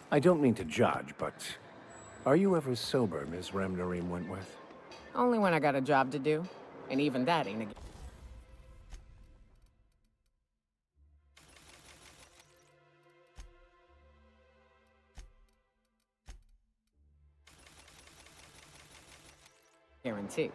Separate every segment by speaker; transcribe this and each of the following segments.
Speaker 1: I don't mean to judge, but are you ever sober, Miss Remnareem Wentworth?
Speaker 2: Only when I got a job to do. And even that ain't a guarantee.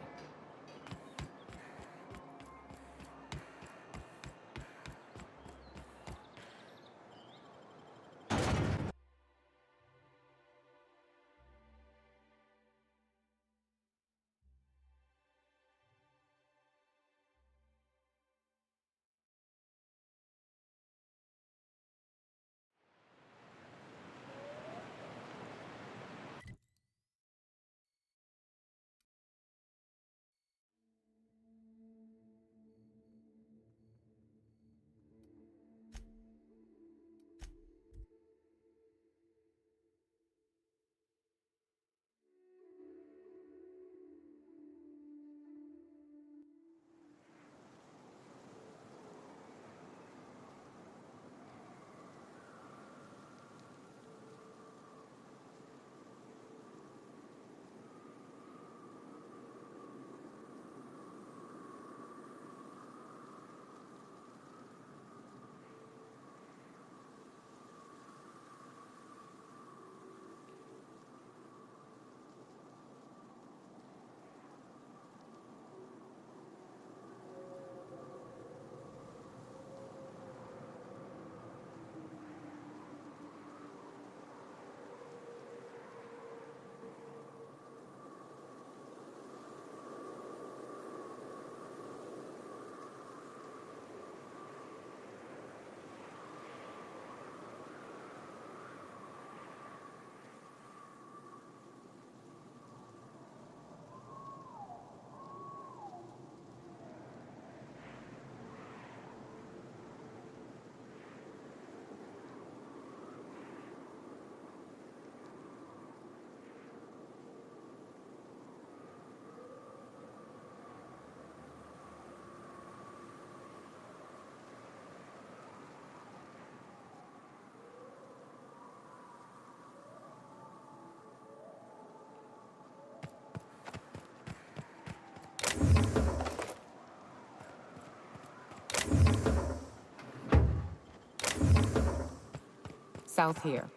Speaker 2: South here.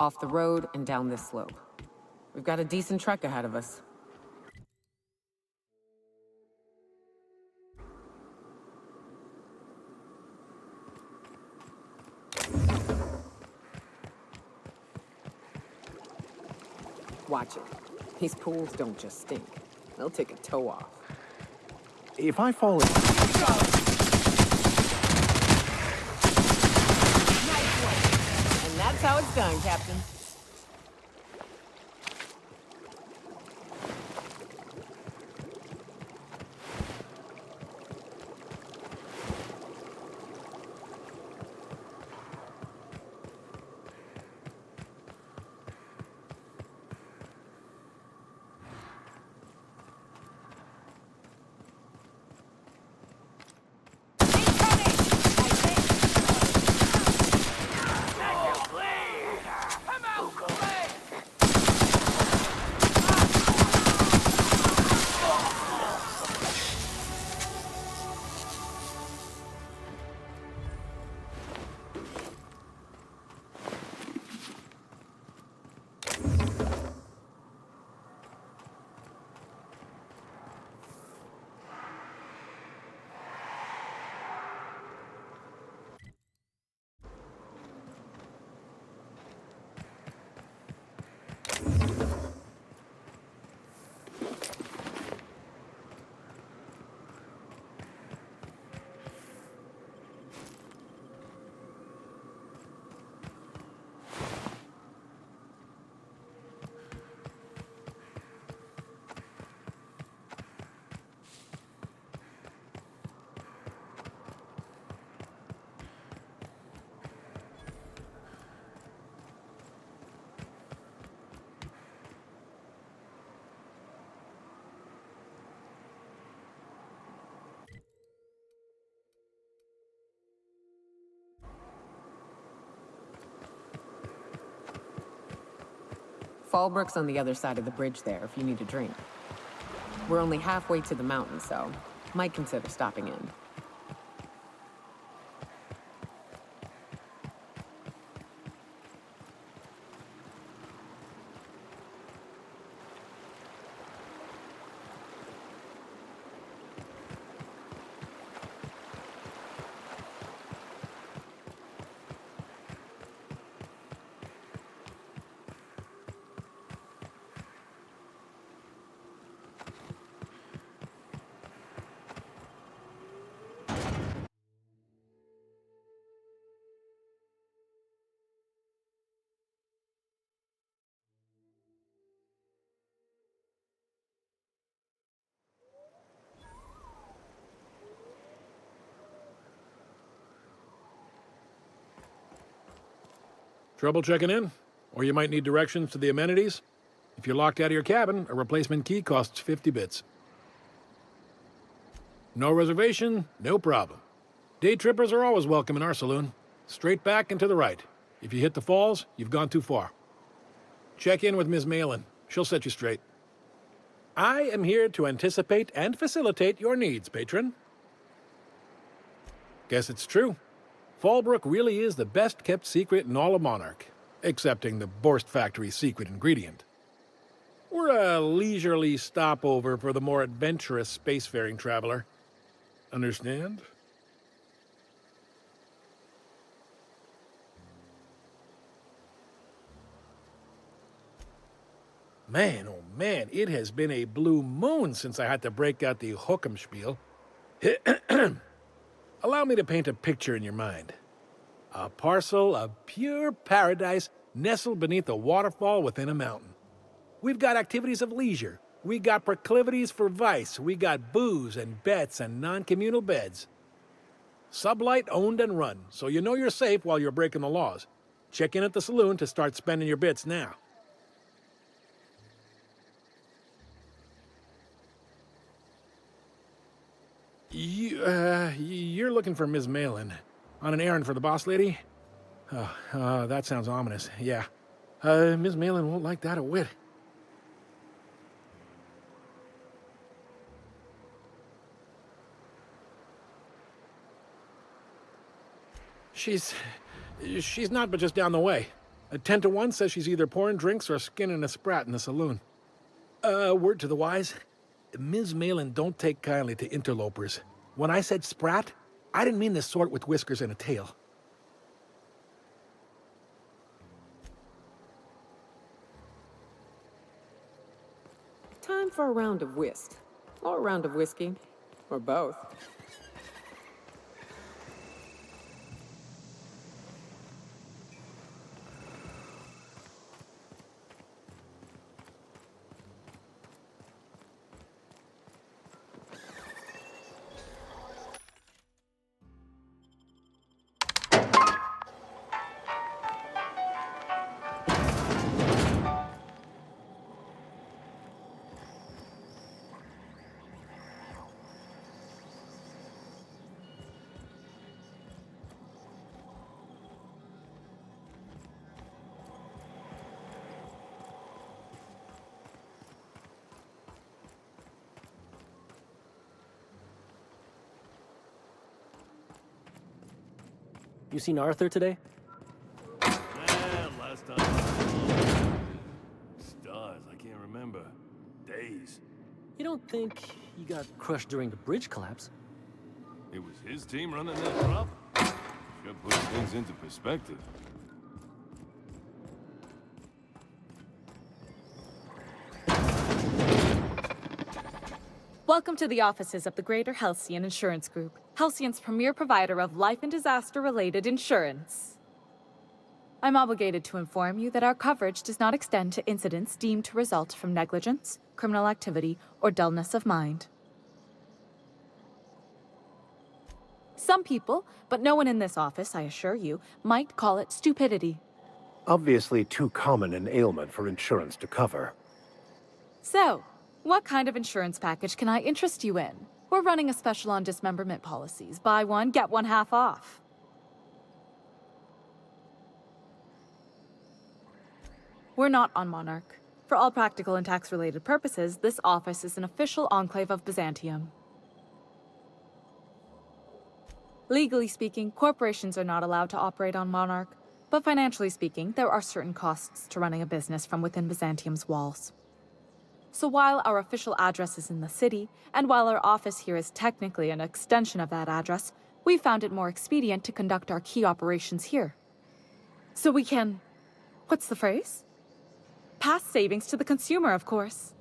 Speaker 2: Off the road and down this slope. We've got a decent trek ahead of us. Watch it. These pools don't just stink. They'll take a toe off.
Speaker 1: If I fall in...
Speaker 2: And that's how it's done, Captain. Fallbrook's on the other side of the bridge there if you need a drink. We're only halfway to the mountain, so might consider stopping in.
Speaker 3: Trouble checking in? Or you might need directions to the amenities? If you're locked out of your cabin, a replacement key costs 50 bits. No reservation? No problem. Day trippers are always welcome in our saloon. Straight back and to the right. If you hit the falls, you've gone too far. Check in with Ms. Malin. She'll set you straight. I am here to anticipate and facilitate your needs, patron. Guess it's true. Fallbrook really is the best-kept secret in all of Monarch, excepting the Borst Factory's secret ingredient. We're a leisurely stopover for the more adventurous spacefaring traveler. Understand? Man, oh man, it has been a blue moon since I had to break out the hook'em spiel. Allow me to paint a picture in your mind. A parcel of pure paradise nestled beneath a waterfall within a mountain. We've got activities of leisure. We got proclivities for vice. We got booze and bets and non-communal beds. Sublight owned and run, so you know you're safe while you're breaking the laws. Check in at the saloon to start spending your bits now. You're looking for Ms. Malin. On an errand for the boss lady? That sounds ominous, yeah. Ms. Malin won't like that a whit. She's not but just down the way. A 10 to 1 says she's either pouring drinks or skinning a sprat in the saloon. Word to the wise, Ms. Malin don't take kindly to interlopers. When I said sprat, I didn't mean the sort with whiskers and a tail.
Speaker 2: Time for a round of whist. Or a round of whiskey. Or both.
Speaker 4: You seen Arthur today?
Speaker 5: Last time. Stars, I can't remember. Days.
Speaker 4: You don't think he got crushed during the bridge collapse?
Speaker 5: It was his team running that prop? Sure puts things into perspective.
Speaker 6: Welcome to the offices of the Greater Halcyon Insurance Group, Halcyon's premier provider of life and disaster-related insurance. I'm obligated to inform you that our coverage does not extend to incidents deemed to result from negligence, criminal activity, or dullness of mind. Some people, but no one in this office, I assure you, might call it stupidity.
Speaker 1: Obviously too common an ailment for insurance to cover.
Speaker 6: So, what kind of insurance package can I interest you in? We're running a special on dismemberment policies. Buy one, get one half off. We're not on Monarch. For all practical and tax-related purposes, this office is an official enclave of Byzantium. Legally speaking, corporations are not allowed to operate on Monarch, but financially speaking, there are certain costs to running a business from within Byzantium's walls. So while our official address is in the city, and while our office here is technically an extension of that address, we found it more expedient to conduct our key operations here. So we can... what's the phrase? Pass savings to the consumer, of course.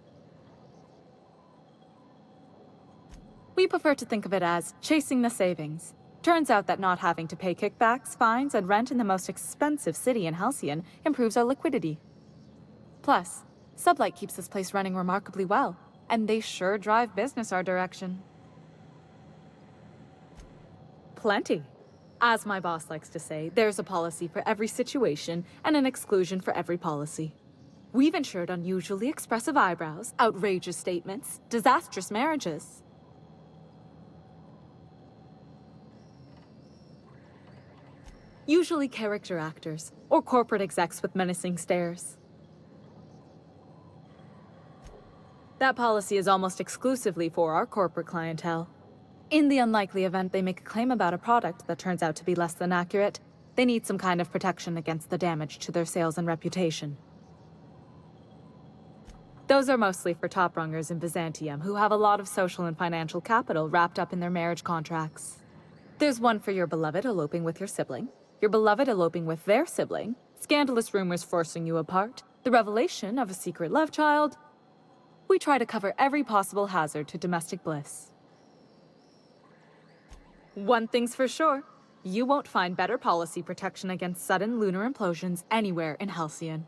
Speaker 6: We prefer to think of it as chasing the savings. Turns out that not having to pay kickbacks, fines, and rent in the most expensive city in Halcyon improves our liquidity. Plus, Sublight keeps this place running remarkably well, and they sure drive business our direction. Plenty. As my boss likes to say, there's a policy for every situation and an exclusion for every policy. We've insured unusually expressive eyebrows, outrageous statements, disastrous marriages. Usually character actors, or corporate execs with menacing stares. That policy is almost exclusively for our corporate clientele. In the unlikely event they make a claim about a product that turns out to be less than accurate, they need some kind of protection against the damage to their sales and reputation. Those are mostly for top-rungers in Byzantium who have a lot of social and financial capital wrapped up in their marriage contracts. There's one for your beloved eloping with your sibling, your beloved eloping with their sibling, scandalous rumors forcing you apart, the revelation of a secret love child. We try to cover every possible hazard to domestic bliss. One thing's for sure, you won't find better policy protection against sudden lunar implosions anywhere in Halcyon.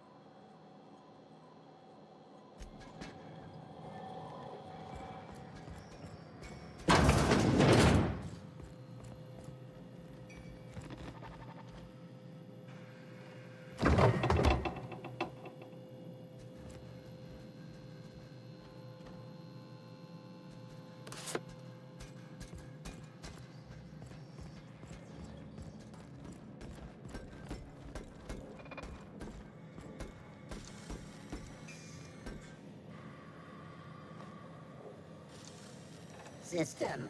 Speaker 7: System.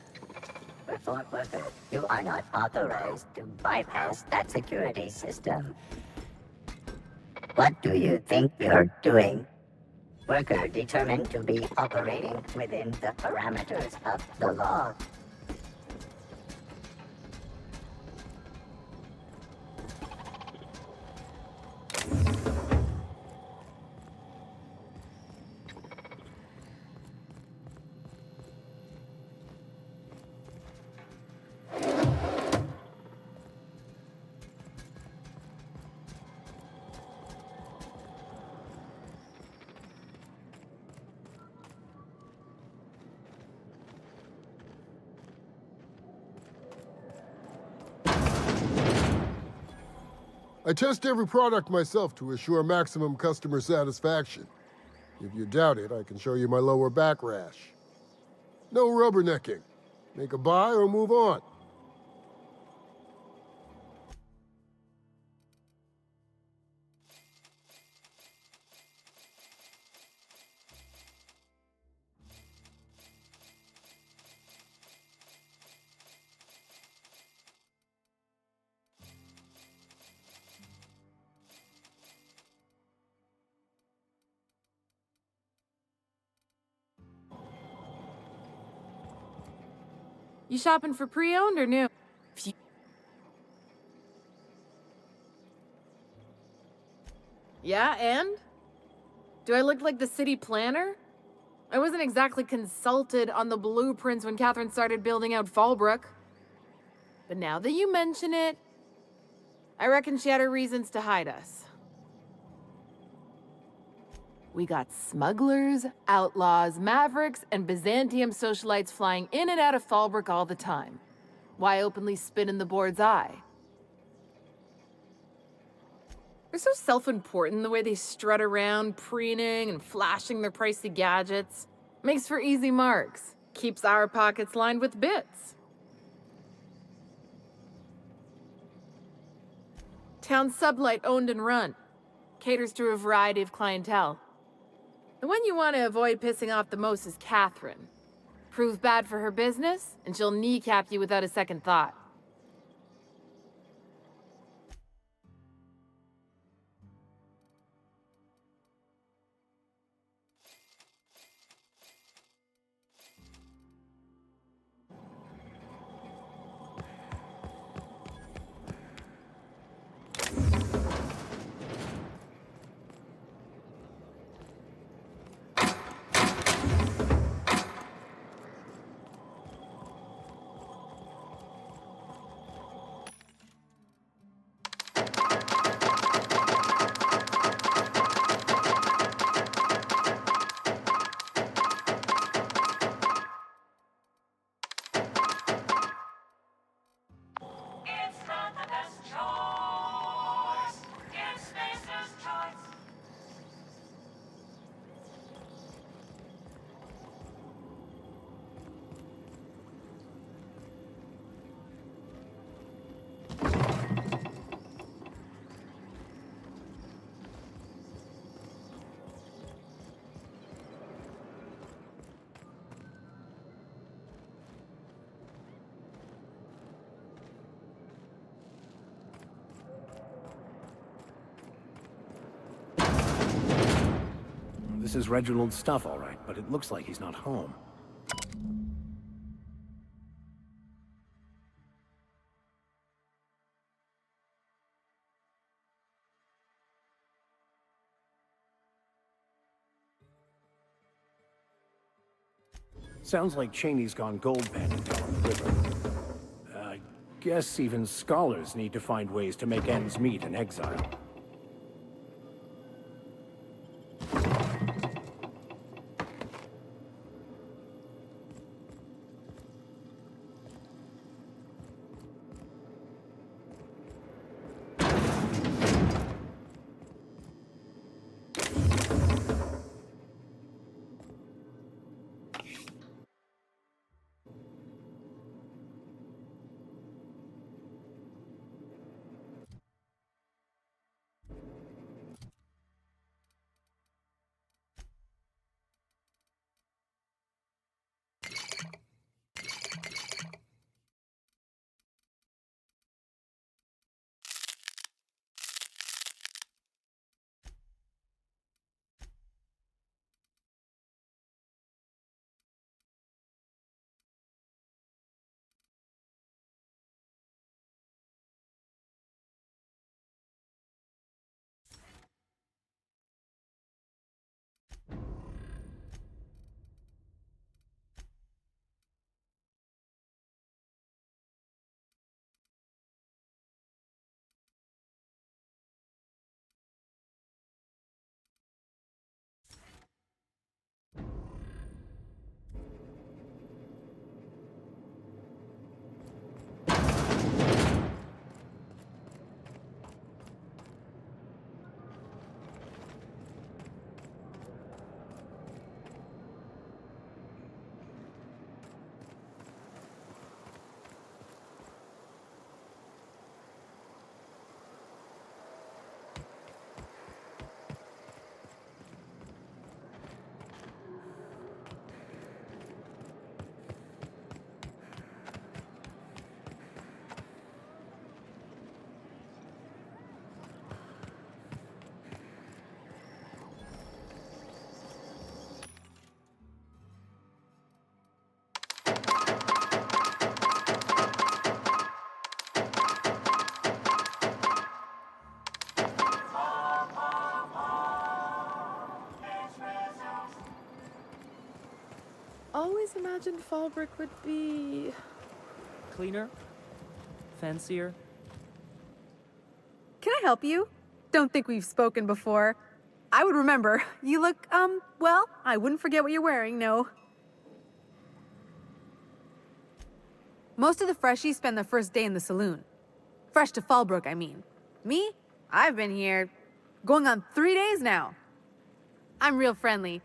Speaker 7: Report worker, you are not authorized to bypass that security system. What do you think you're doing? Worker determined to be operating within the parameters of the law.
Speaker 8: I test every product myself to assure maximum customer satisfaction. If you doubt it, I can show you my lower back rash. No rubbernecking. Make a buy or move on.
Speaker 2: You shopping for pre-owned or new? Yeah, and? Do I look like the city planner? I wasn't exactly consulted on the blueprints when Catherine started building out Fallbrook. But now that you mention it, I reckon she had her reasons to hide us. We got smugglers, outlaws, mavericks, and Byzantium socialites flying in and out of Fallbrook all the time. Why openly spit in the board's eye? They're so self-important the way they strut around, preening and flashing their pricey gadgets. Makes for easy marks. Keeps our pockets lined with bits. Town Sublight owned and run. Caters to a variety of clientele. The one you want to avoid pissing off the most is Catherine. Prove bad for her business, and she'll kneecap you without a second thought.
Speaker 1: This is Reginald's stuff, all right, but it looks like he's not home. Sounds like Cheney's gone gold panning down on the river. I guess even scholars need to find ways to make ends meet in exile.
Speaker 2: Always imagined Fallbrook would be...
Speaker 4: Cleaner? Fancier?
Speaker 9: Can I help you? Don't think we've spoken before. I would remember. You look, well, I wouldn't forget what you're wearing, no. Most of the freshies spend their first day in the saloon. Fresh to Fallbrook, I mean. Me? I've been here going on 3 days now. I'm real friendly.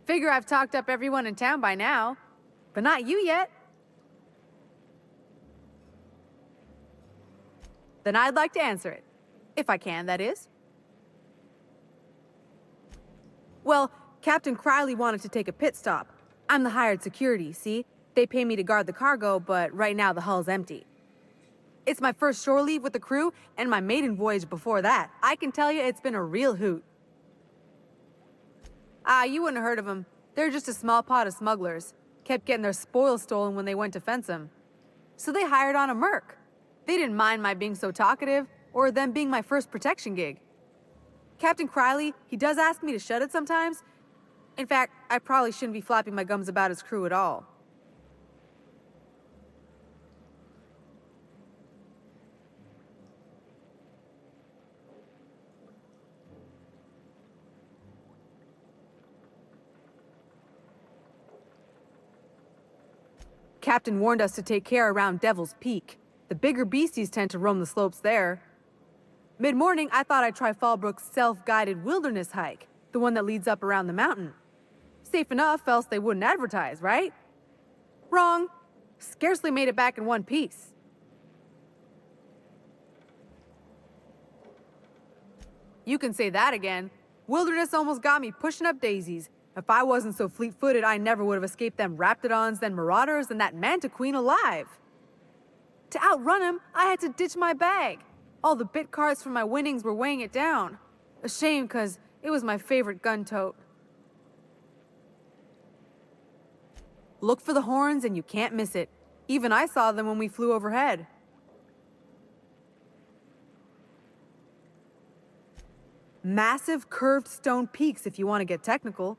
Speaker 9: Figure I've talked up everyone in town by now. But not you yet. Then I'd like to answer it. If I can, that is. Well, Captain Criley wanted to take a pit stop. I'm the hired security, see? They pay me to guard the cargo, but right now the hull's empty. It's my first shore leave with the crew, and my maiden voyage before that. I can tell you it's been a real hoot. Ah, you wouldn't have heard of them. They're just a small pot of smugglers. Kept getting their spoils stolen when they went to fence them. So they hired on a merc. They didn't mind my being so talkative, or them being my first protection gig. Captain Criley, he does ask me to shut it sometimes. In fact, I probably shouldn't be flapping my gums about his crew at all. Captain warned us to take care around Devil's Peak. The bigger beasties tend to roam the slopes there. Mid-morning, I thought I'd try Fallbrook's self-guided wilderness hike, the one that leads up around the mountain. Safe enough, else they wouldn't advertise, right? Wrong. Scarcely made it back in one piece. You can say that again. Wilderness almost got me pushing up daisies. If I wasn't so fleet-footed, I never would have escaped them raptidons, then marauders, and that manta queen alive. To outrun him, I had to ditch my bag. All the bit cards from my winnings were weighing it down. A shame, 'cause it was my favorite gun tote. Look for the horns and you can't miss it. Even I saw them when we flew overhead. Massive curved stone peaks if you want to get technical.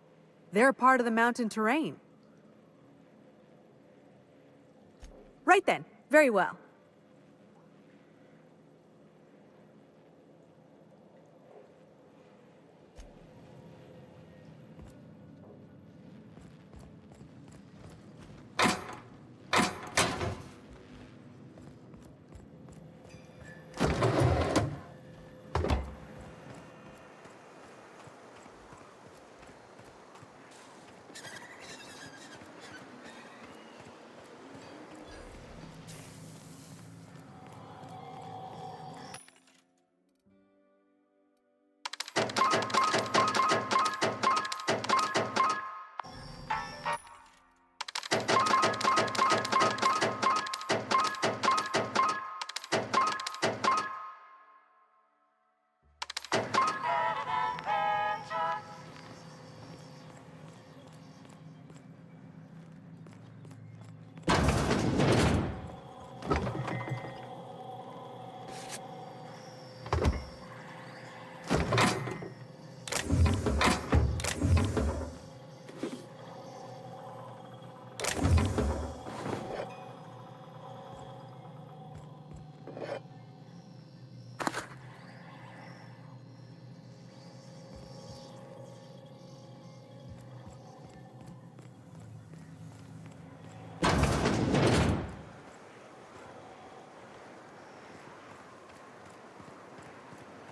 Speaker 9: They're a part of the mountain terrain. Right then, very well.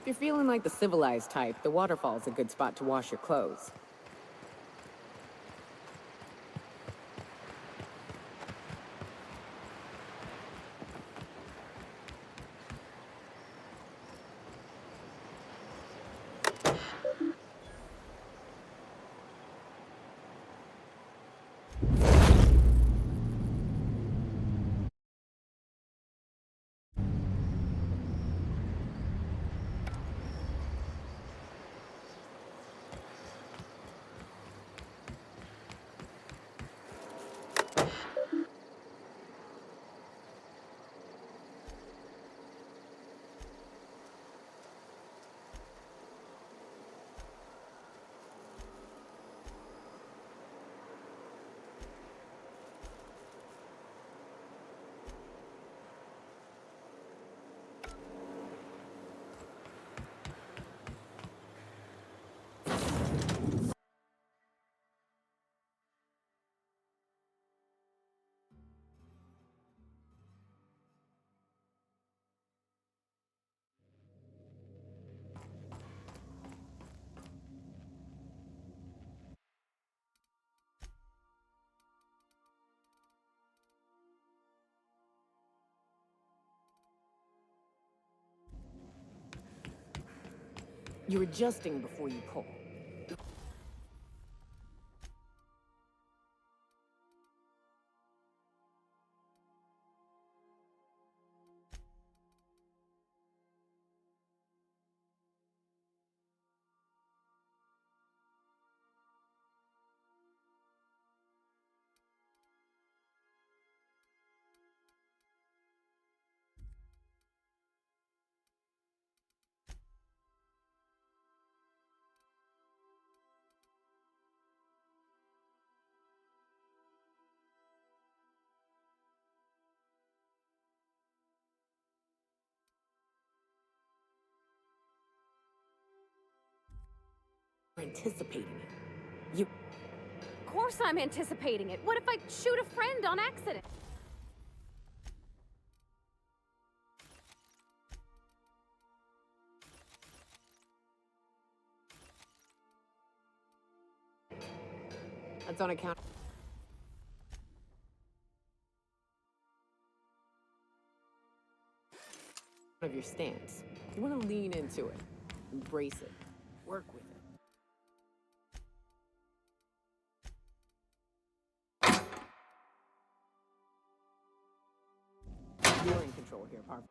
Speaker 10: If you're feeling like the civilized type, the waterfall's a good spot to wash your clothes. You're adjusting before you pull. anticipating it. You...
Speaker 11: Of course I'm anticipating it. What if I shoot a friend on accident?
Speaker 10: That's on account of your stance. You want to lean into it, embrace it, work with it. You're in control here, Parker.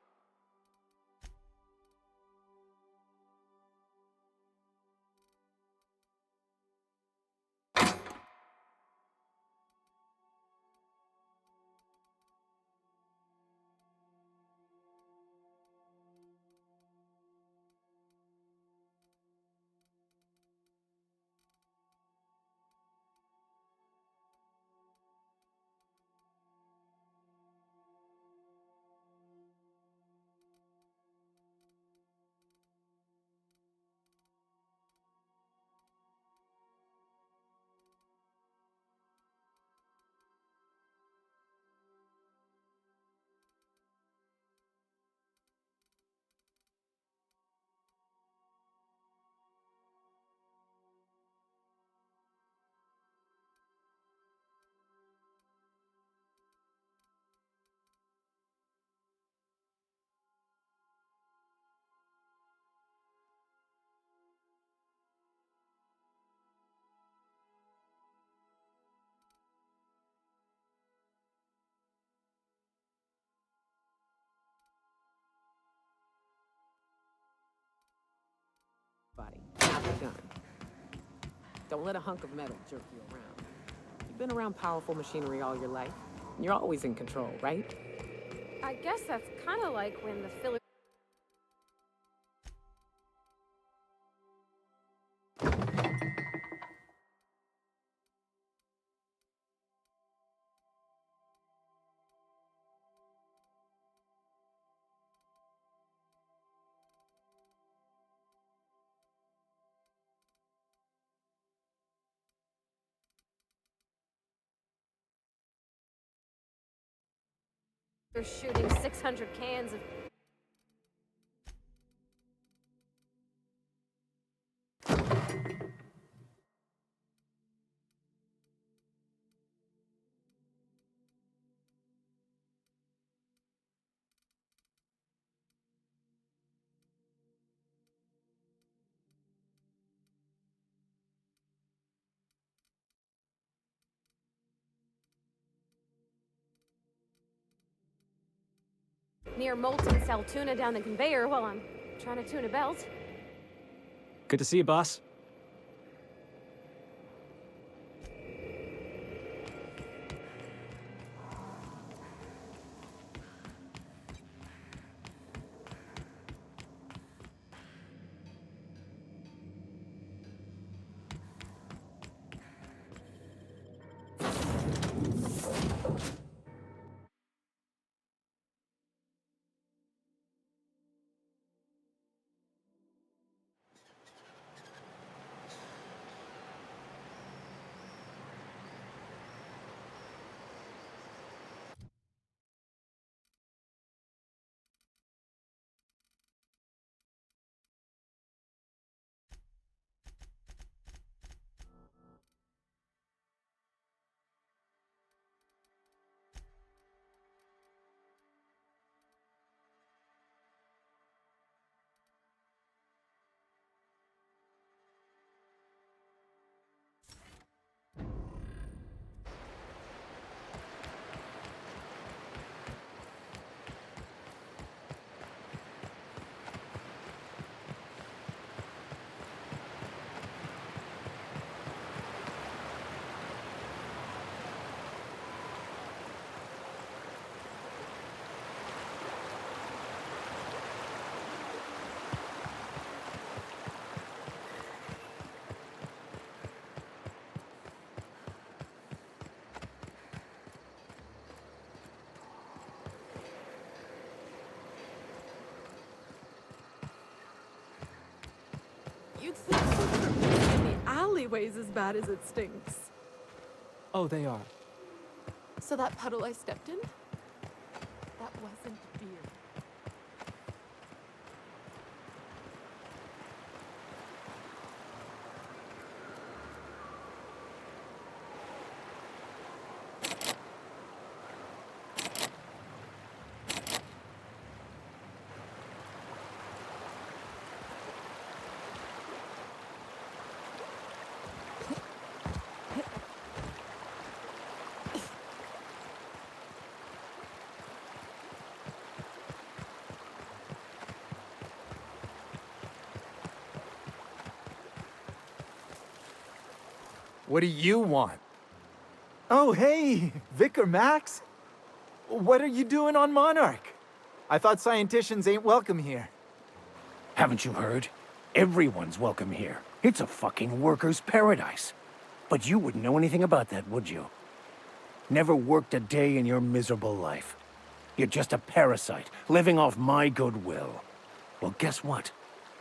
Speaker 10: Body, not the gun. Don't let a hunk of metal jerk you around. You've been around powerful machinery all your life. You're always in control, right?
Speaker 11: I guess that's kind of like when the filler... They're shooting 600 cans of... near molten cell tuna down the conveyor while I'm trying to tune a belt.
Speaker 4: Good to see you, boss.
Speaker 10: You'd think so for me.
Speaker 2: alleyway's as bad as it stinks.
Speaker 12: Oh, they are.
Speaker 2: So that puddle I stepped in? That wasn't beer.
Speaker 13: What do you want? Oh, hey, Vicar Max. What are you doing on Monarch? I thought scienticians ain't welcome here.
Speaker 1: Haven't you heard? Everyone's welcome here. It's a fucking worker's paradise. But you wouldn't know anything about that, would you? Never worked a day in your miserable life. You're just a parasite, living off my goodwill. Well, guess what?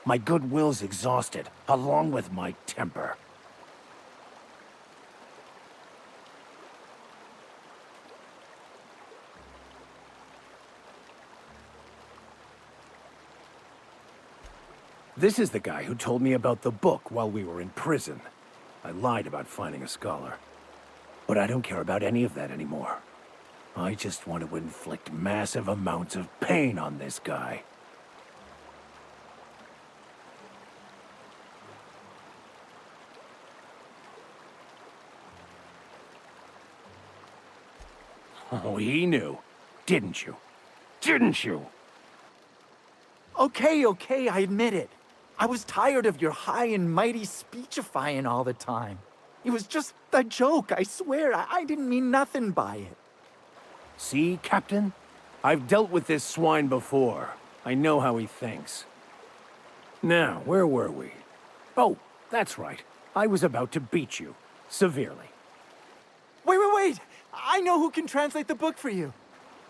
Speaker 1: My goodwill's exhausted, along with my temper. This is the guy who told me about the book while we were in prison. I lied about finding a scholar. But I don't care about any of that anymore. I just want to inflict massive amounts of pain on this guy. Oh, he knew. Didn't you? Didn't you?
Speaker 13: Okay, I admit it. I was tired of your high and mighty speechifying all the time. It was just a joke, I swear. I didn't mean nothing by it.
Speaker 1: See, Captain? I've dealt with this swine before. I know how he thinks. Now, where were we? Oh, that's right. I was about to beat you. Severely.
Speaker 13: Wait! I know who can translate the book for you.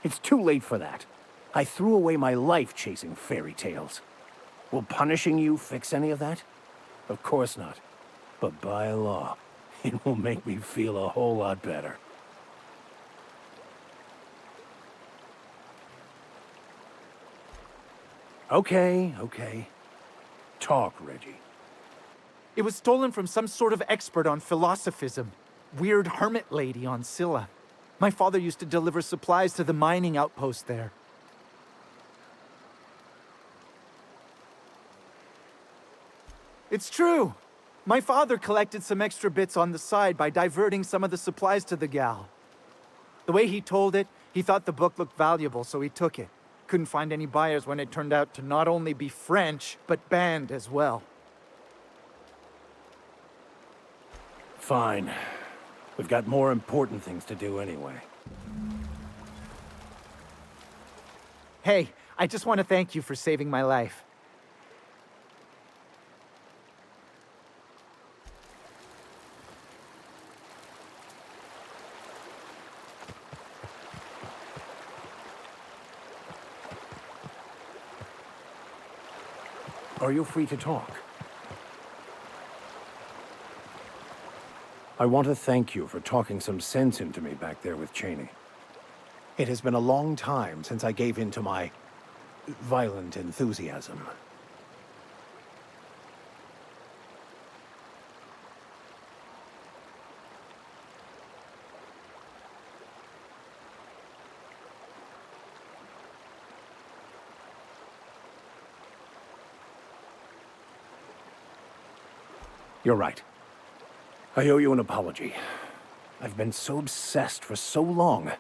Speaker 1: It's too late for that. I threw away my life chasing fairy tales. Will punishing you fix any of that? Of course not. But by law, it will make me feel a whole lot better. Okay. Talk, Reggie.
Speaker 13: It was stolen from some sort of expert on philosophism. Weird hermit lady on Scylla. My father used to deliver supplies to the mining outpost there. It's true. My father collected some extra bits on the side by diverting some of the supplies to the gal. The way he told it, he thought the book looked valuable, so he took it. Couldn't find any buyers when it turned out to not only be French, but banned as well.
Speaker 1: Fine. We've got more important things to do anyway.
Speaker 13: Hey, I just want to thank you for saving my life.
Speaker 1: Are you free to talk? I want to thank you for talking some sense into me back there with Cheney. It has been a long time since I gave in to my violent enthusiasm. You're right. I owe you an apology. I've been so obsessed for so long,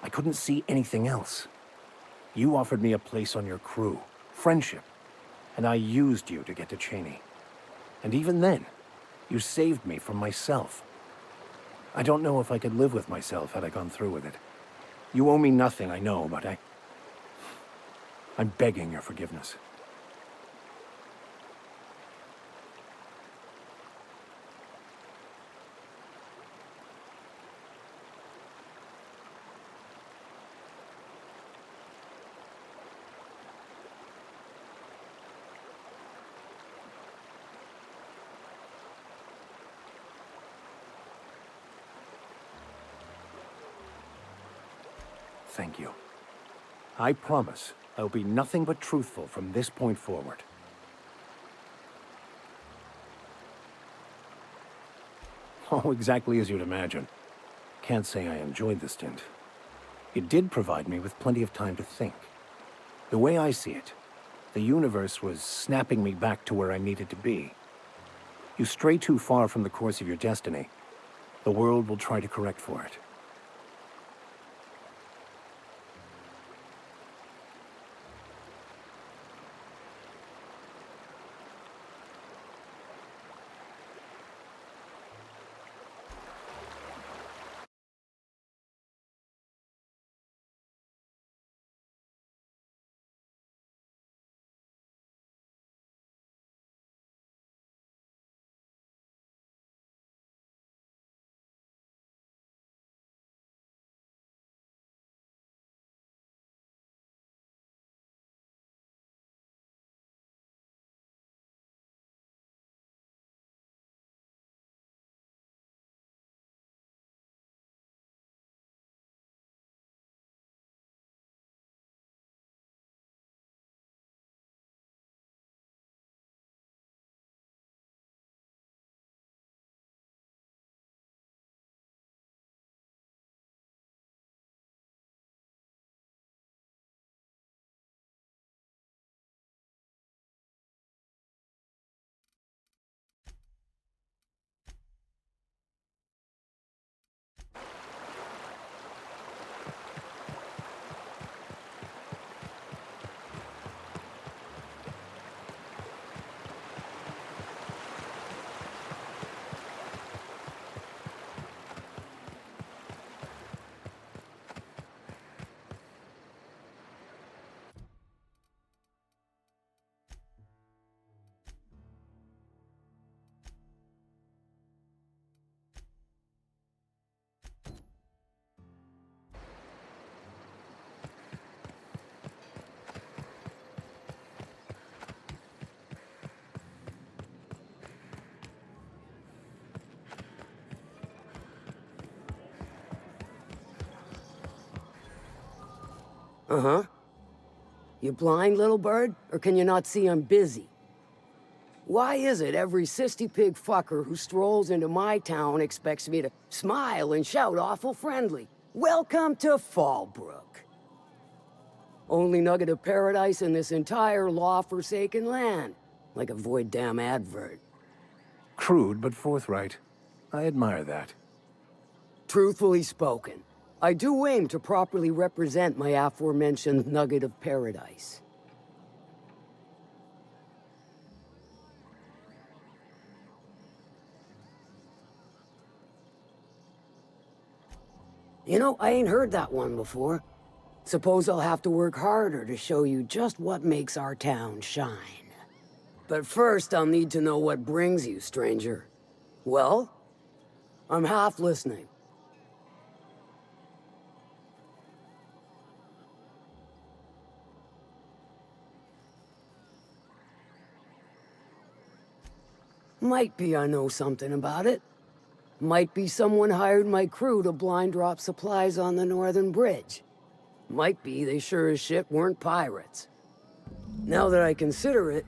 Speaker 1: I couldn't see anything else. You offered me a place on your crew, friendship, and I used you to get to Cheney. And even then, you saved me from myself. I don't know if I could live with myself had I gone through with it. You owe me nothing, I know, but I'm begging your forgiveness. Thank you. I promise I'll be nothing but truthful from this point forward. Oh, exactly as you'd imagine. Can't say I enjoyed the stint. It did provide me with plenty of time to think. The way I see it, the universe was snapping me back to where I needed to be. You stray too far from the course of your destiny, the world will try to correct for it.
Speaker 14: Uh-huh. You blind, little bird? Or can you not see I'm busy? Why is it every sissy pig fucker who strolls into my town expects me to smile and shout awful friendly? Welcome to Fallbrook. Only nugget of paradise in this entire law-forsaken land. Like a void damn advert.
Speaker 1: Crude but forthright. I admire that.
Speaker 14: Truthfully spoken, I do aim to properly represent my aforementioned nugget of paradise. You know, I ain't heard that one before. Suppose I'll have to work harder to show you just what makes our town shine. But first, I'll need to know what brings you, stranger. Well? I'm half listening. Might be I know something about it. Might be someone hired my crew to blind drop supplies on the northern bridge. Might be they sure as shit weren't pirates. Now that I consider it,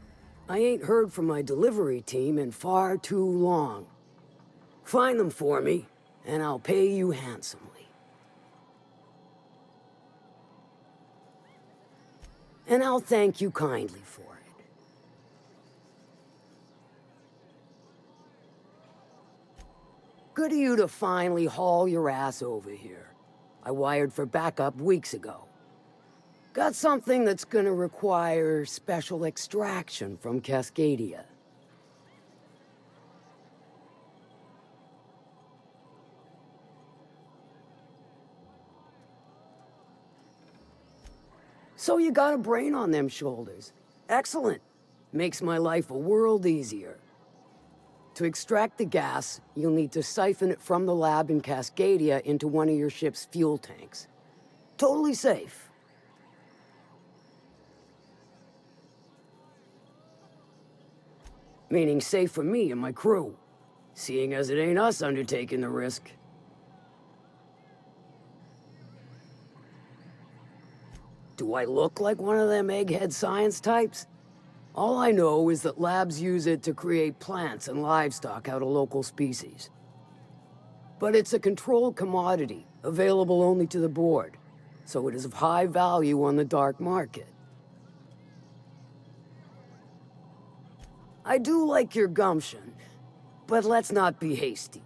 Speaker 14: I ain't heard from my delivery team in far too long. Find them for me, and I'll pay you handsomely. And I'll thank you kindly for it. Good of you to finally haul your ass over here. I wired for backup weeks ago. Got something that's gonna require special extraction from Cascadia. So you got a brain on them shoulders. Excellent. Makes my life a world easier. To extract the gas, you'll need to siphon it from the lab in Cascadia into one of your ship's fuel tanks. Totally safe. Meaning safe for me and my crew, seeing as it ain't us undertaking the risk. Do I look like one of them egghead science types? All I know is that labs use it to create plants and livestock out of local species. But it's a controlled commodity, available only to the board, so it is of high value on the dark market. I do like your gumption, but let's not be hasty.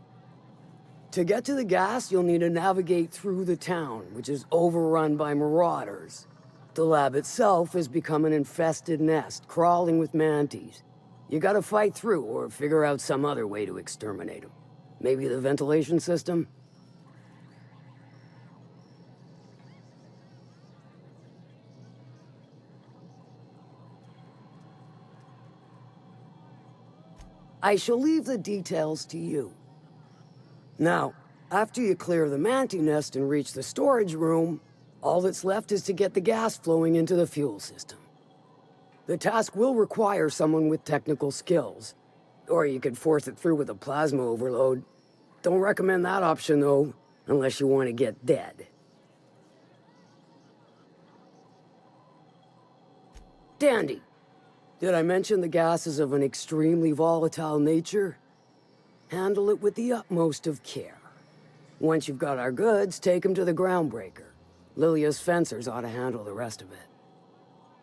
Speaker 14: To get to the gas, you'll need to navigate through the town, which is overrun by marauders. The lab itself has become an infested nest, crawling with mantis. You gotta fight through or figure out some other way to exterminate them. Maybe the ventilation system? I shall leave the details to you. Now, after you clear the mantis nest and reach the storage room, all that's left is to get the gas flowing into the fuel system. The task will require someone with technical skills, or you could force it through with a plasma overload. Don't recommend that option, though, unless you want to get dead. Dandy. Did I mention the gas is of an extremely volatile nature? Handle it with the utmost of care. Once you've got our goods, take them to the groundbreaker. Lilia's fencers ought to handle the rest of it.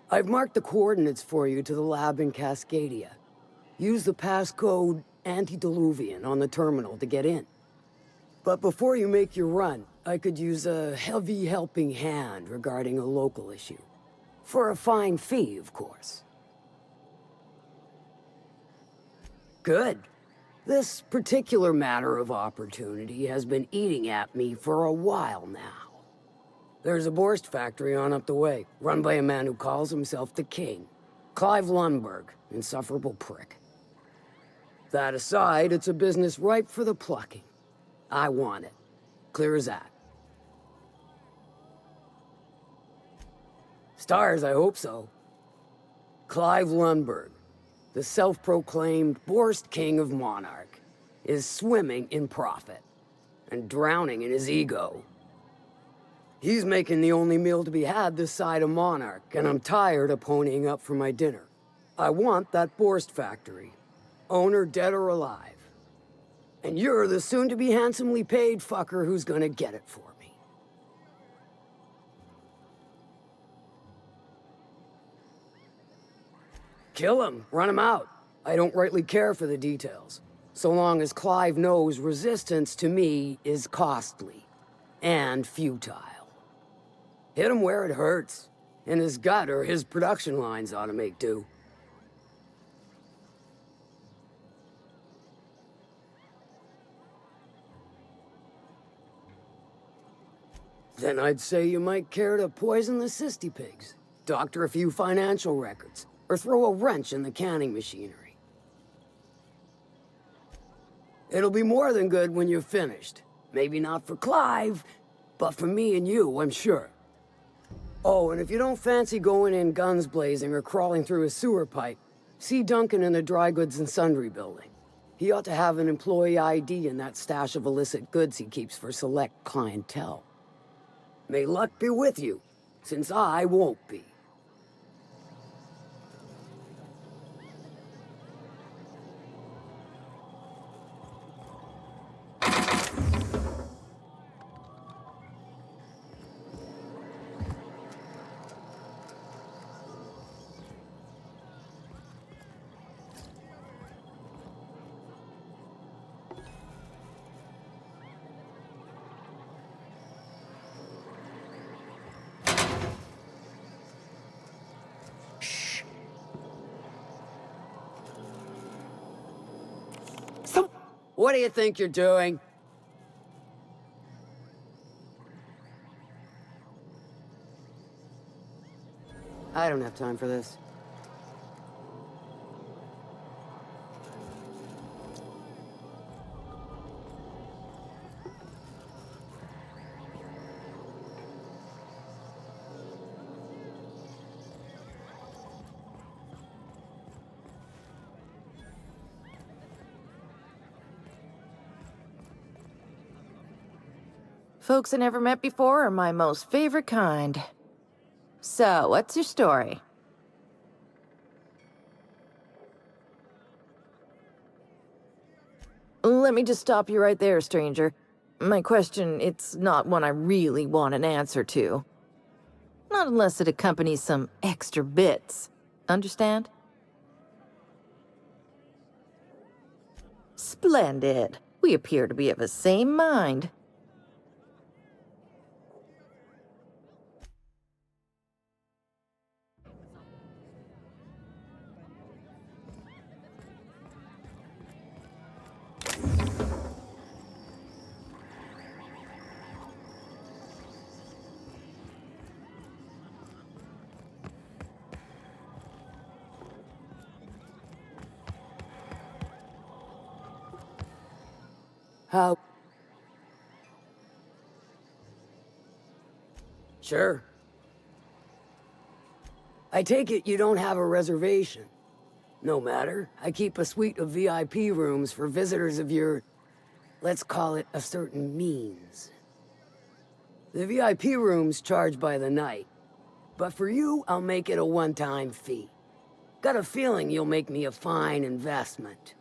Speaker 14: I've marked the coordinates for you to the lab in Cascadia. Use the passcode Antediluvian on the terminal to get in. But before you make your run, I could use a heavy helping hand regarding a local issue. For a fine fee, of course. Good. This particular matter of opportunity has been eating at me for a while now. There's a Borst factory on up the way, run by a man who calls himself the King. Clive Lundberg, insufferable prick. That aside, it's a business ripe for the plucking. I want it. Clear as that. Stars, I hope so. Clive Lundberg, the self-proclaimed Borst King of Monarch, is swimming in profit and drowning in his ego. He's making the only meal to be had this side of Monarch, and I'm tired of ponying up for my dinner. I want that Borst factory, owner dead or alive. And you're the soon-to-be handsomely paid fucker who's gonna get it for me. Kill him, run him out. I don't rightly care for the details, so long as Clive knows resistance to me is costly and futile. Hit him where it hurts. In his gut, or his production lines ought to make do. Then I'd say you might care to poison the cysty pigs, doctor a few financial records, or throw a wrench in the canning machinery. It'll be more than good when you're finished. Maybe not for Clive, but for me and you, I'm sure. Oh, and if you don't fancy going in guns blazing or crawling through a sewer pipe, see Duncan in the dry goods and sundry building. He ought to have an employee ID in that stash of illicit goods he keeps for select clientele. May luck be with you, since I won't be. What do you think you're doing? I don't have time for this.
Speaker 15: Folks I never met before are my most favorite kind. So, what's your story? Let me just stop you right there, stranger. My question, it's not one I really want an answer to. Not unless it accompanies some extra bits. Understand? Splendid. We appear to be of the same mind.
Speaker 14: How? Sure. I take it you don't have a reservation. No matter. I keep a suite of VIP rooms for visitors of your, let's call it a certain means. The VIP rooms charge by the night. But for you, I'll make it a one-time fee. Got a feeling you'll make me a fine investment.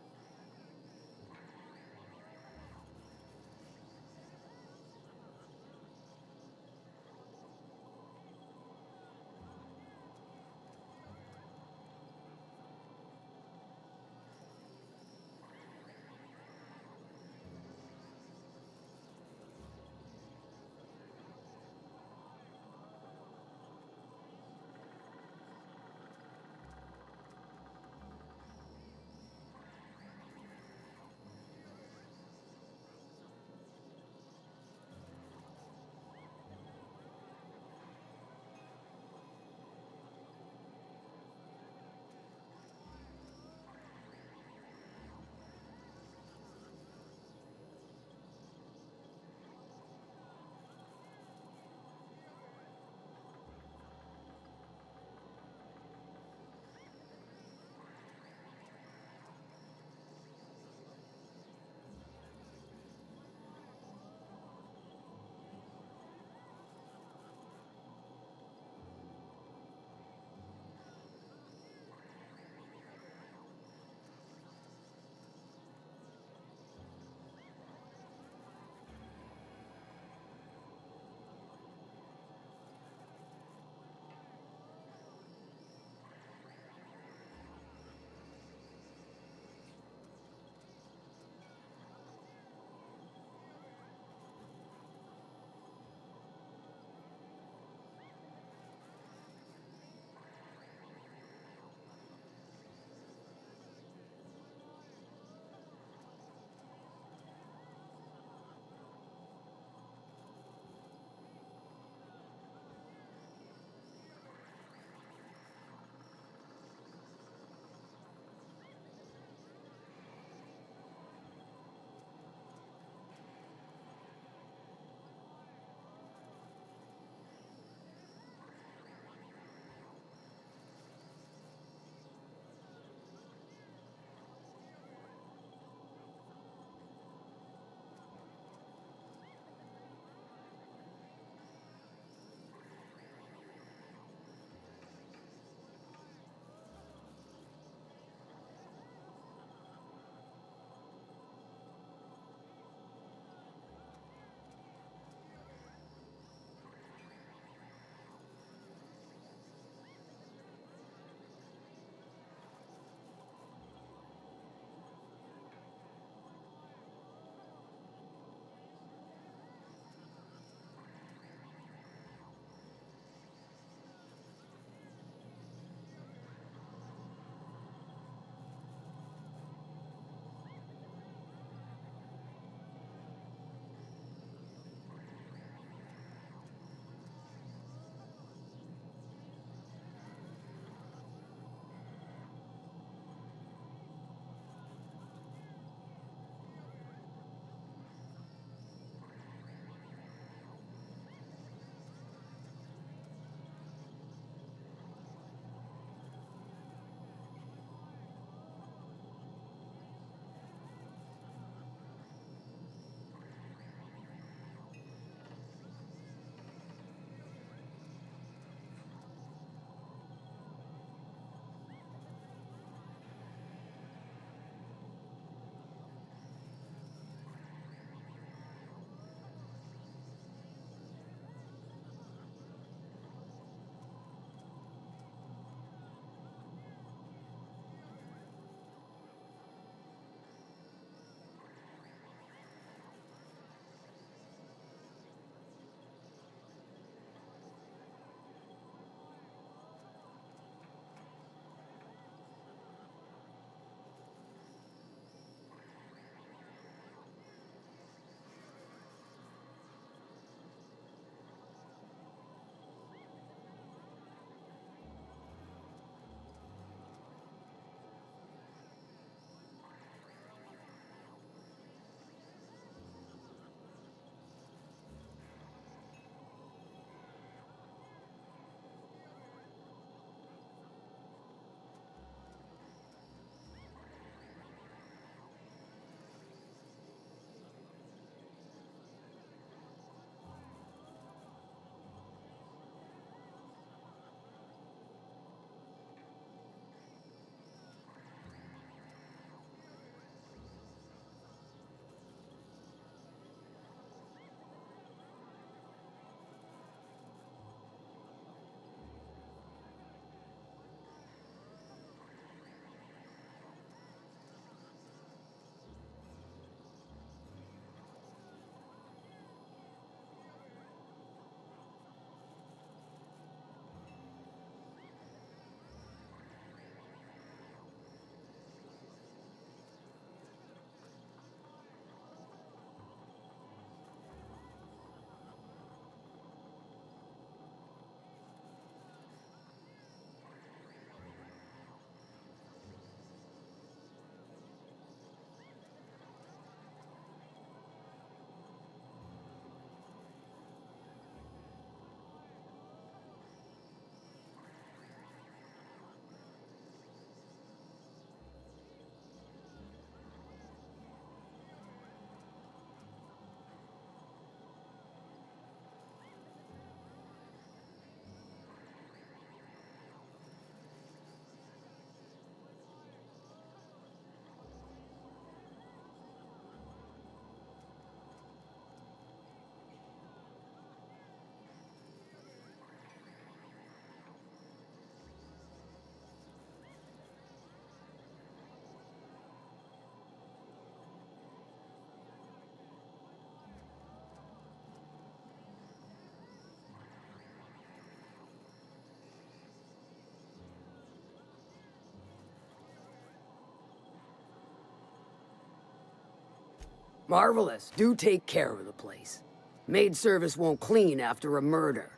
Speaker 14: Marvelous. Do take care of the place. Maid service won't clean after a murder.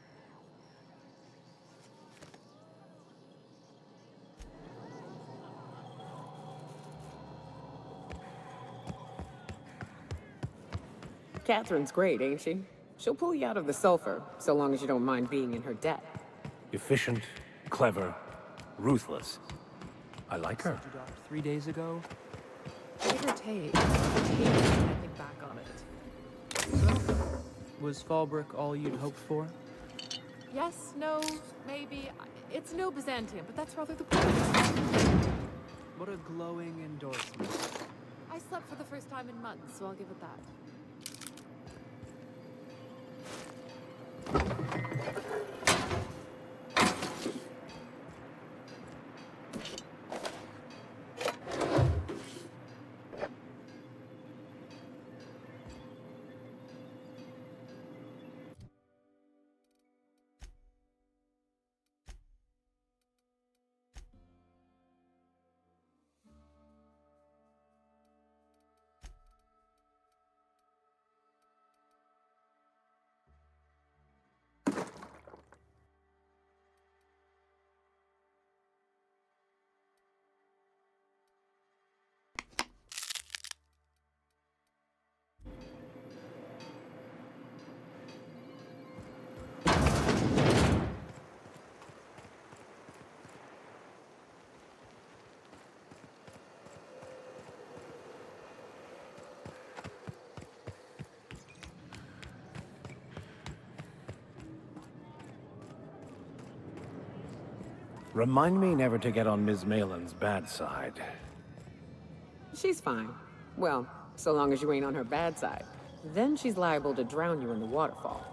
Speaker 10: Catherine's great, ain't she? She'll pull you out of the sulfur, so long as you don't mind being in her debt.
Speaker 1: Efficient, clever, ruthless. I like her.
Speaker 12: You docked 3 days ago? Give or take. I think back on it. So, was Fallbrook all you'd hoped for?
Speaker 2: Yes, no, maybe. It's no Byzantium, but that's rather the point.
Speaker 12: What a glowing endorsement.
Speaker 2: I slept for the first time in months, so I'll give it that.
Speaker 1: Remind me never to get on Ms. Malin's bad side.
Speaker 10: She's fine. Well, so long as you ain't on her bad side. Then she's liable to drown you in the waterfall.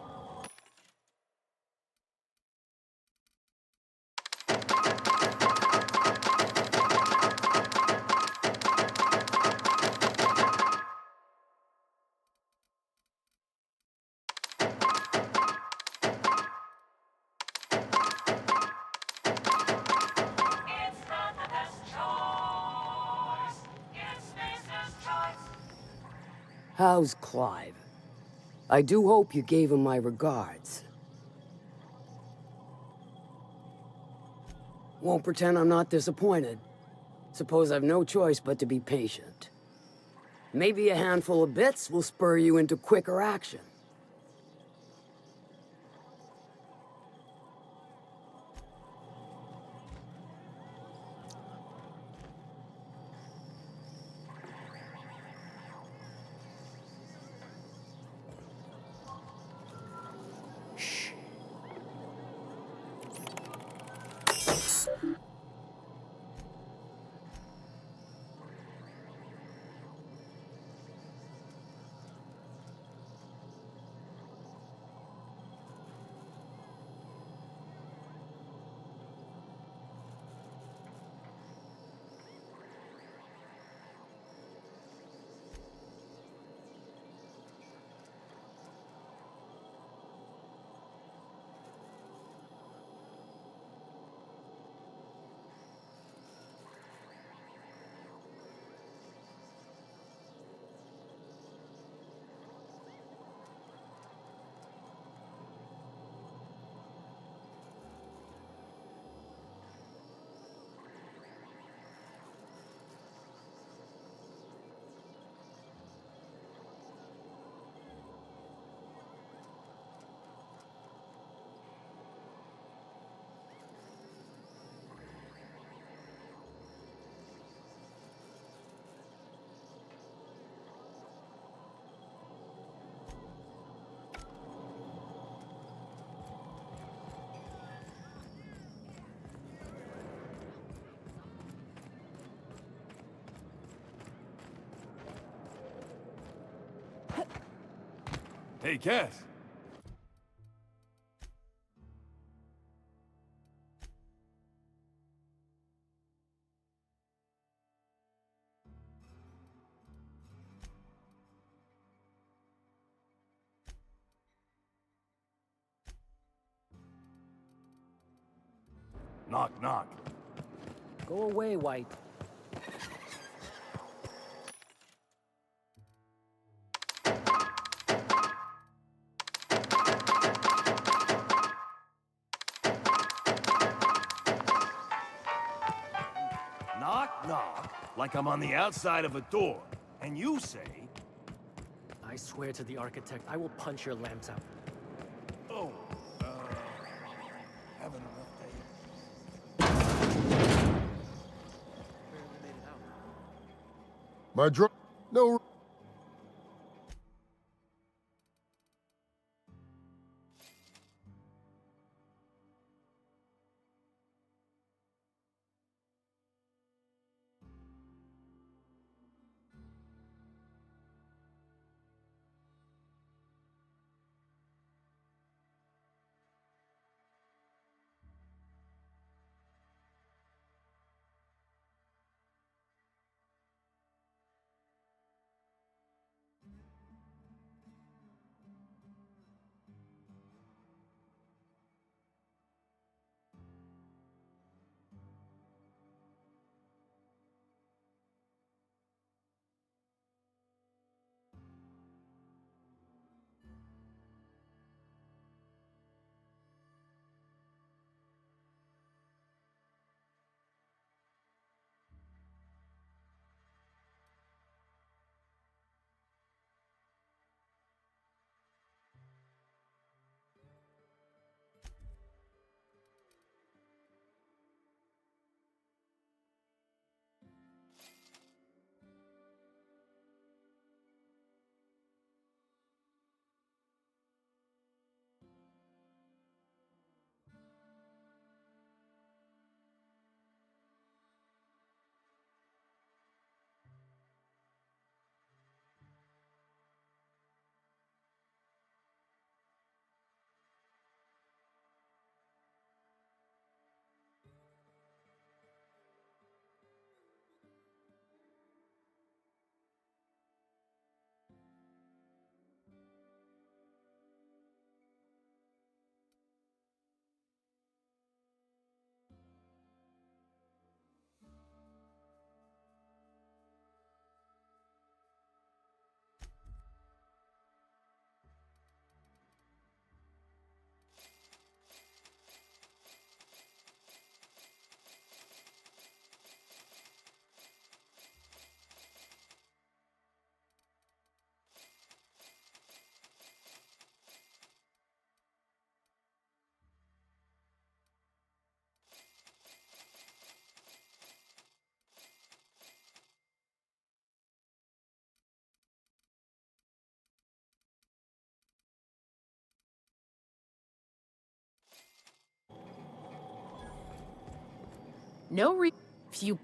Speaker 14: How's Clive? I do hope you gave him my regards. Won't pretend I'm not disappointed. Suppose I've no choice but to be patient. Maybe a handful of bits will spur you into quicker action.
Speaker 5: Hey, Cass. Knock, knock.
Speaker 4: Go away, White.
Speaker 5: knock like I'm on the outside of a door, and you say,
Speaker 4: I swear to the architect, I will punch your lamps out.
Speaker 5: oh, having a rough day.
Speaker 12: Barely made it out.
Speaker 8: My dr- No.
Speaker 2: No re- if you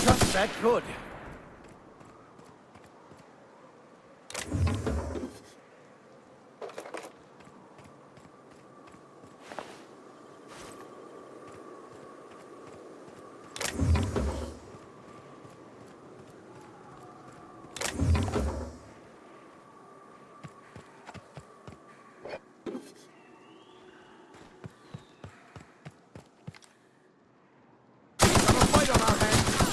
Speaker 1: Just that good. Got a fight on our hands.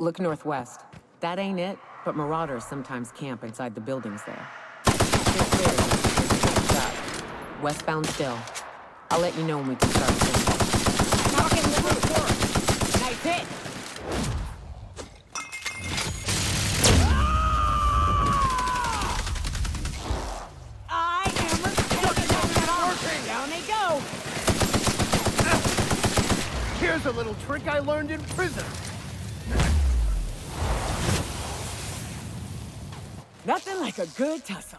Speaker 10: Look northwest. That ain't it, but marauders sometimes camp inside the buildings there. Stay clear, westbound still. I'll let you know when we can start.
Speaker 11: Knocking the roof. Nice hit. I am a down they go.
Speaker 1: Here's a little trick I learned in prison.
Speaker 10: Nothing like a good tussle.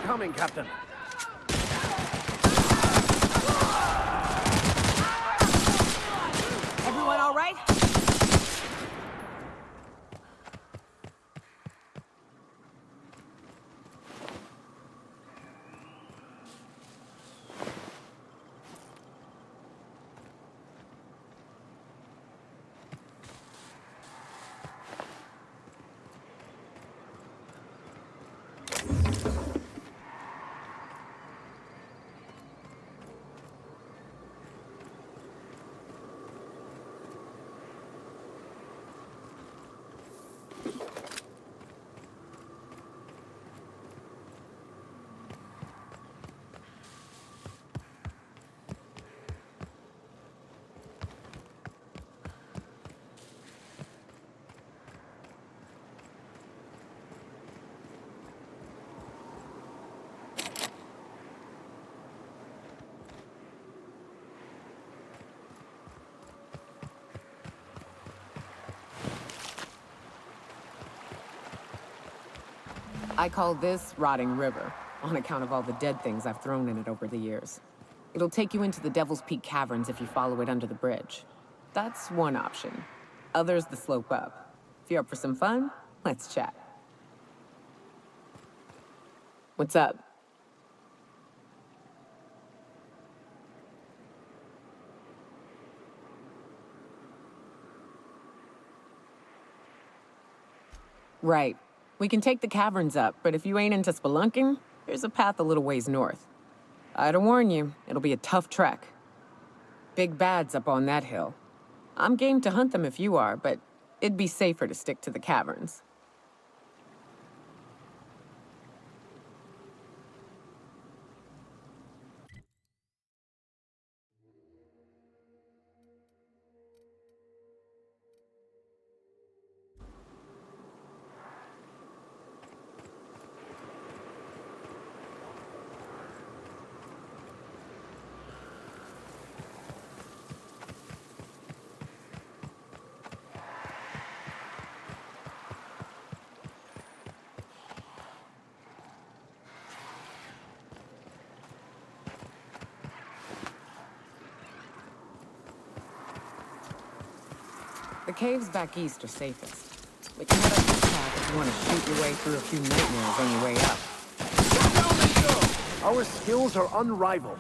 Speaker 1: incoming, Captain.
Speaker 10: Everyone all right? I call this Rotting River, on account of all the dead things I've thrown in it over the years. It'll take you into the Devil's Peak Caverns if you follow it under the bridge. That's one option. Others the slope up. If you're up for some fun, let's chat. What's up? Right. We can take the caverns up, but if you ain't into spelunking, there's a path a little ways north. I'd warn you, it'll be a tough trek. Big bad's up on that hill. I'm game to hunt them if you are, but it'd be safer to stick to the caverns. The caves back east are safest. We can head up this path if you want to shoot your way through a few nightmares on your way up.
Speaker 1: Our skills are unrivaled.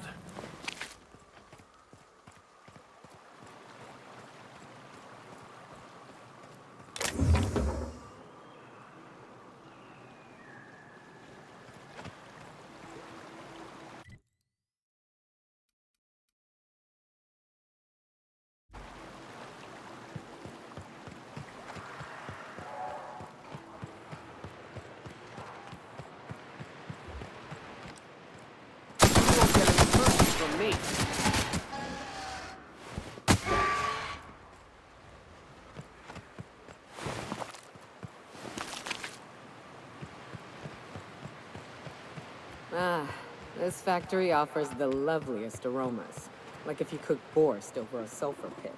Speaker 1: From me.
Speaker 10: Ah, this factory offers the loveliest aromas. Like if you cook borscht over a sulfur pit.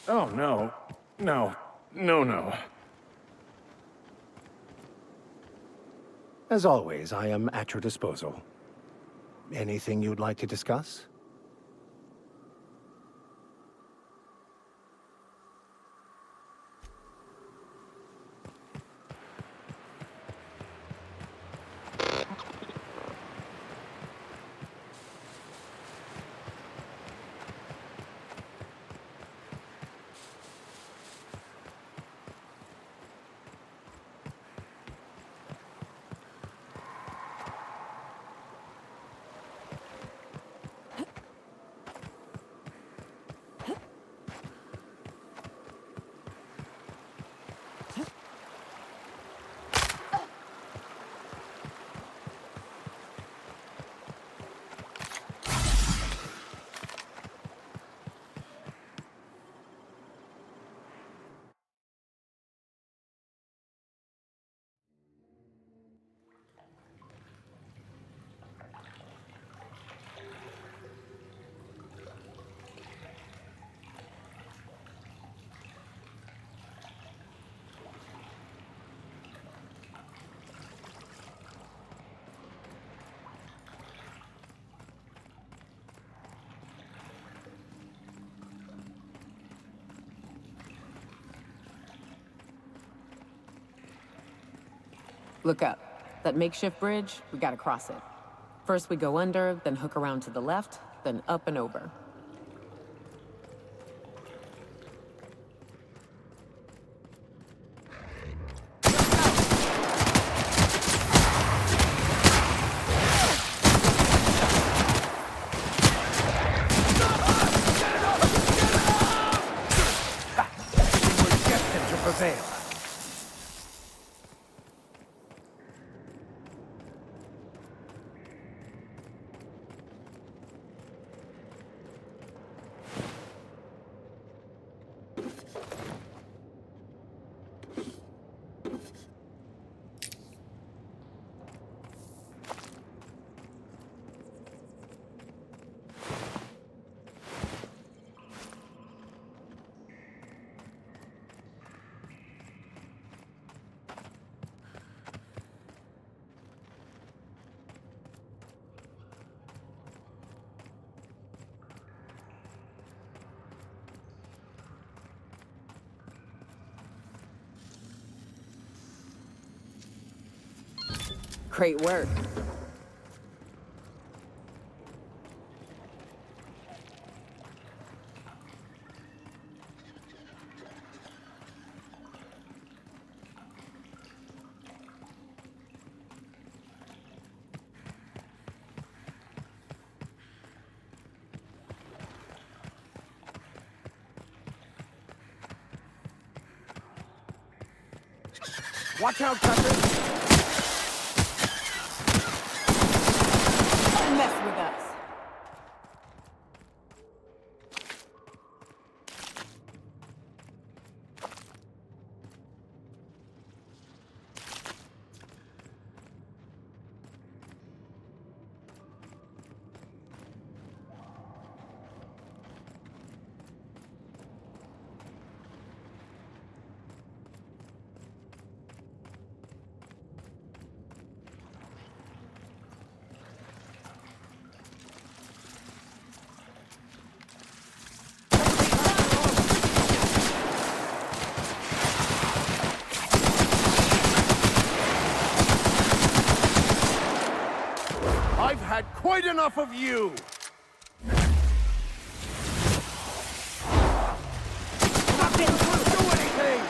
Speaker 1: Oh, no. No. No, no. As always, I am at your disposal. Anything you'd like to discuss?
Speaker 10: Look up. That makeshift bridge, we gotta cross it. First we go under, then hook around to the left, then up and over.
Speaker 1: Destined to prevail.
Speaker 10: Great work.
Speaker 1: Watch out, Tucker!
Speaker 10: Don't mess with us.
Speaker 1: I've had quite enough of you! Not getting through! Do anything!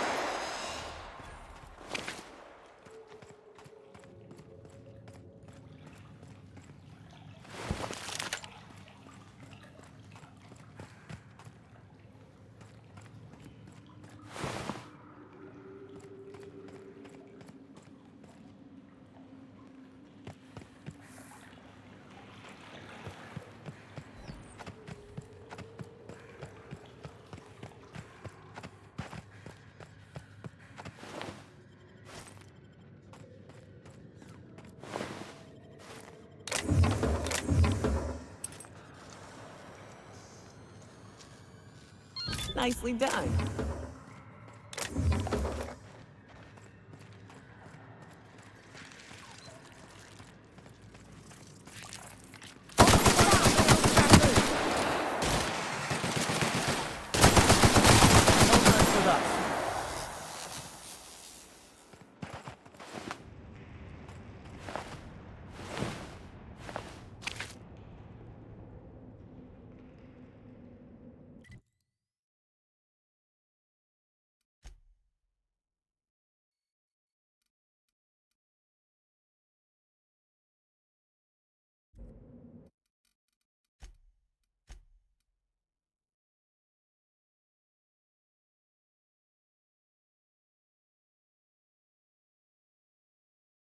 Speaker 10: Nicely done.